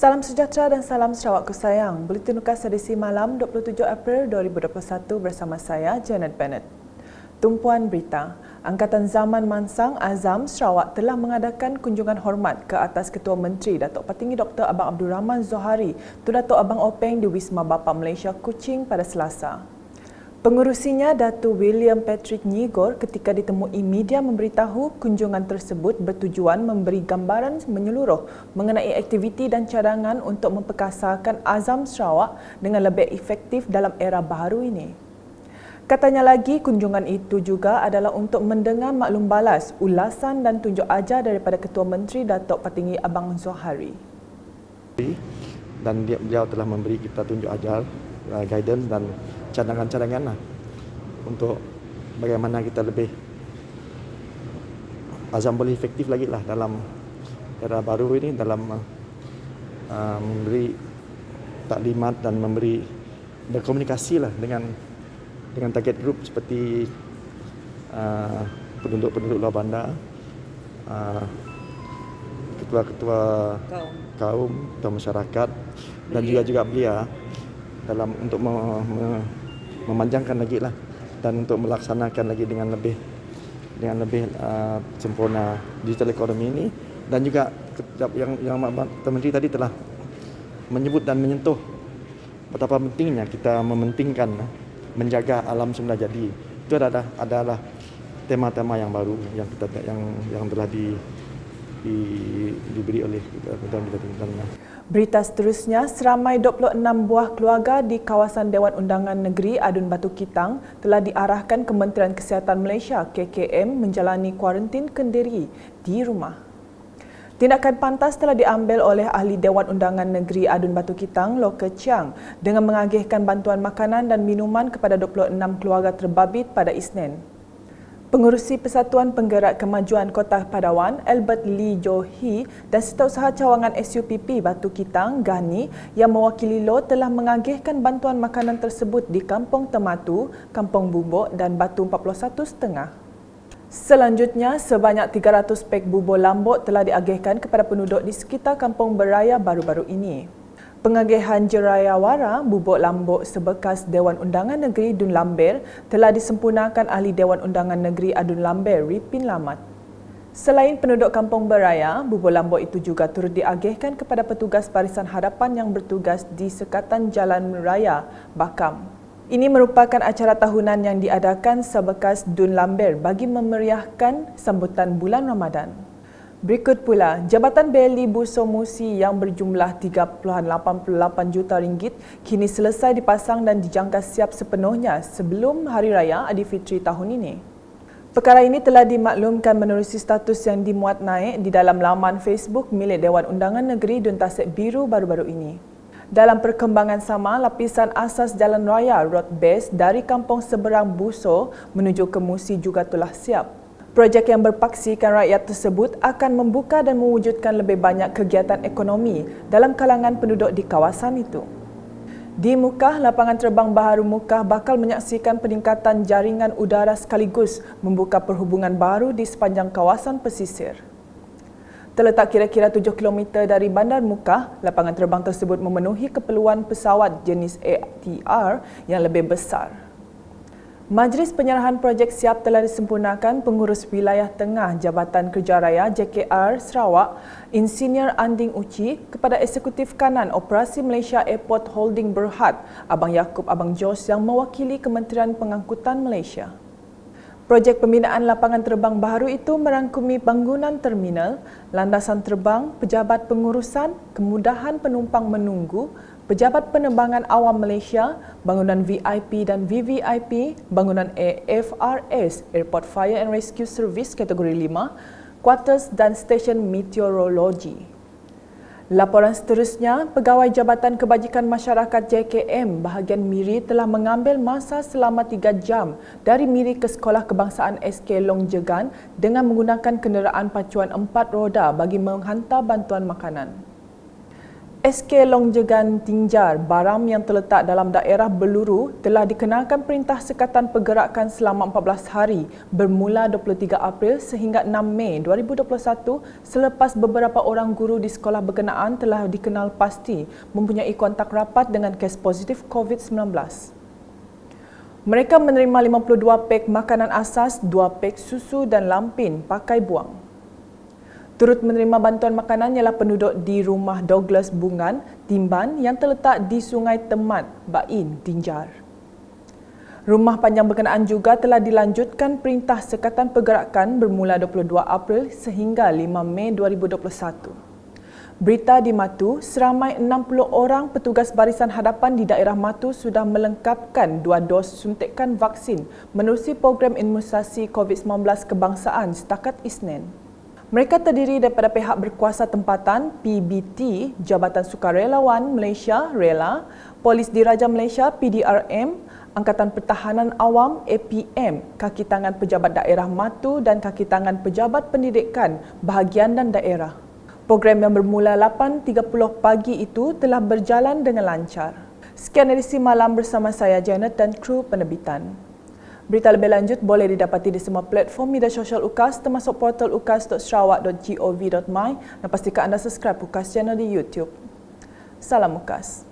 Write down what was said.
Salam sejahtera dan salam Sarawakku sayang. Buletin Nukas edisi malam 27 April 2021 bersama saya, Janet Bennett. Tumpuan berita, Angkatan Zaman Mansang Azam Sarawak telah mengadakan kunjungan hormat ke atas Ketua Menteri Datuk Patinggi Dr. Abang Abdul Rahman Zohari tu Datuk Abang Openg di Wisma Bapa Malaysia Kuching pada Selasa. Pengurusinya Datuk William Patrick Nyigor ketika ditemui media memberitahu kunjungan tersebut bertujuan memberi gambaran menyeluruh mengenai aktiviti dan cadangan untuk memperkasarkan azam Sarawak dengan lebih efektif dalam era baharu ini. Katanya lagi, kunjungan itu juga adalah untuk mendengar maklum balas, ulasan dan tunjuk ajar daripada Ketua Menteri Datuk Patinggi Abang Zohari. Dan beliau telah memberi kita tunjuk ajar, guidance dan cadangan-cadangan untuk bagaimana kita lebih azam boleh efektif lagi lah dalam era baru ini, dalam memberi taklimat dan memberi berkomunikasi lah dengan target group seperti penduduk-penduduk luar bandar, ketua-ketua kaum atau masyarakat dan juga belia dalam untuk memanjangkan lagi lah dan untuk melaksanakan lagi dengan lebih sempurna digital ekonomi ini. Dan juga yang Menteri tadi telah menyebut dan menyentuh betapa pentingnya kita mementingkan menjaga alam semula jadi. Itu adalah tema-tema yang baru yang telah diberi oleh kita. Berita seterusnya, seramai 26 buah keluarga di kawasan Dewan Undangan Negeri Adun Batu Kitang telah diarahkan Kementerian Kesihatan Malaysia KKM menjalani kuarantin kendiri di rumah. Tindakan pantas telah diambil oleh Ahli Dewan Undangan Negeri Adun Batu Kitang, Loke Chiang, dengan mengagihkan bantuan makanan dan minuman kepada 26 keluarga terbabit pada Isnin. Pengurusi Persatuan Penggerak Kemajuan Kota Padawan, Albert Lee Johi dan Setiausaha Cawangan SUPP Batu Kitang, Gani, yang mewakili Lo telah mengagihkan bantuan makanan tersebut di Kampung Tematu, Kampung Bubuk dan Batu 41.5. Selanjutnya, sebanyak 300 pek bubur lambuk telah diagihkan kepada penduduk di sekitar Kampung Beraya baru-baru ini. Pengagihan jerayawara bubuk lambuk sebekas Dewan Undangan Negeri Dun Lambir telah disempurnakan Ahli Dewan Undangan Negeri Adun Lambir, Ripin Lamat. Selain penduduk Kampung Beraya, bubuk lambuk itu juga turut diagihkan kepada petugas Barisan Hadapan yang bertugas di Sekatan Jalan Raya, Bakam. Ini merupakan acara tahunan yang diadakan sebekas Dun Lambir bagi memeriahkan sambutan bulan Ramadan. Berikut pula, Jabatan Beli Buso Musi yang berjumlah 3.88 juta ringgit kini selesai dipasang dan dijangka siap sepenuhnya sebelum Hari Raya Aidilfitri tahun ini. Perkara ini telah dimaklumkan menerusi status yang dimuat naik di dalam laman Facebook milik Dewan Undangan Negeri Dun Tasik Biru baru-baru ini. Dalam perkembangan sama, lapisan asas jalan raya road base dari Kampung Seberang Buso menuju ke Musi juga telah siap. Projek yang berpaksikan rakyat tersebut akan membuka dan mewujudkan lebih banyak kegiatan ekonomi dalam kalangan penduduk di kawasan itu. Di Mukah, lapangan terbang baharu Mukah bakal menyaksikan peningkatan jaringan udara sekaligus membuka perhubungan baru di sepanjang kawasan pesisir. Terletak kira-kira 7 km dari Bandar Mukah, lapangan terbang tersebut memenuhi keperluan pesawat jenis ATR yang lebih besar. Majlis Penyerahan Projek Siap telah disempurnakan Pengurus Wilayah Tengah Jabatan Kerja Raya JKR Sarawak, Insinyur Anding Uci kepada Eksekutif Kanan Operasi Malaysia Airport Holding Berhad, Abang Yaakob Abang Jos yang mewakili Kementerian Pengangkutan Malaysia. Projek pembinaan lapangan terbang baharu itu merangkumi bangunan terminal, landasan terbang, pejabat pengurusan, kemudahan penumpang menunggu, pejabat penerbangan awam Malaysia, bangunan VIP dan VVIP, bangunan AFRS, Airport Fire and Rescue Service kategori 5, quarters dan stesen meteorologi. Laporan seterusnya, Pegawai Jabatan Kebajikan Masyarakat JKM bahagian Miri telah mengambil masa selama 3 jam dari Miri ke Sekolah Kebangsaan SK Long Jegan dengan menggunakan kenderaan pacuan 4 roda bagi menghantar bantuan makanan. SK Longjegan Tinjar, Baram yang terletak dalam daerah Beluru telah dikenakan perintah sekatan pergerakan selama 14 hari bermula 23 April sehingga 6 Mei 2021 selepas beberapa orang guru di sekolah berkenaan telah dikenal pasti mempunyai kontak rapat dengan kes positif COVID-19. Mereka menerima 52 pek makanan asas, 2 pek susu dan lampin pakai buang. Turut menerima bantuan makanan ialah penduduk di rumah Douglas Bungan, Timban yang terletak di Sungai Temat, Bain, Tinjar. Rumah panjang berkenaan juga telah dilanjutkan perintah sekatan pergerakan bermula 22 April sehingga 5 Mei 2021. Berita di Matu, seramai 60 orang petugas barisan hadapan di daerah Matu sudah melengkapkan 2 dos suntikan vaksin menerusi program imunisasi COVID-19 kebangsaan setakat Isnin. Mereka terdiri daripada pihak berkuasa tempatan, PBT, Jabatan Sukarelawan Malaysia, RELA, Polis Diraja Malaysia, PDRM, Angkatan Pertahanan Awam, APM, Kaki Tangan Pejabat Daerah Matu dan Kaki Tangan Pejabat Pendidikan, Bahagian dan Daerah. Program yang bermula 8.30 pagi itu telah berjalan dengan lancar. Sekian edisi malam bersama saya Janet dan kru penerbitan. Berita lebih lanjut boleh didapati di semua platform media sosial UKAS termasuk portal ukas.sarawak.gov.my dan pastikan anda subscribe UKAS channel di YouTube. Salam UKAS.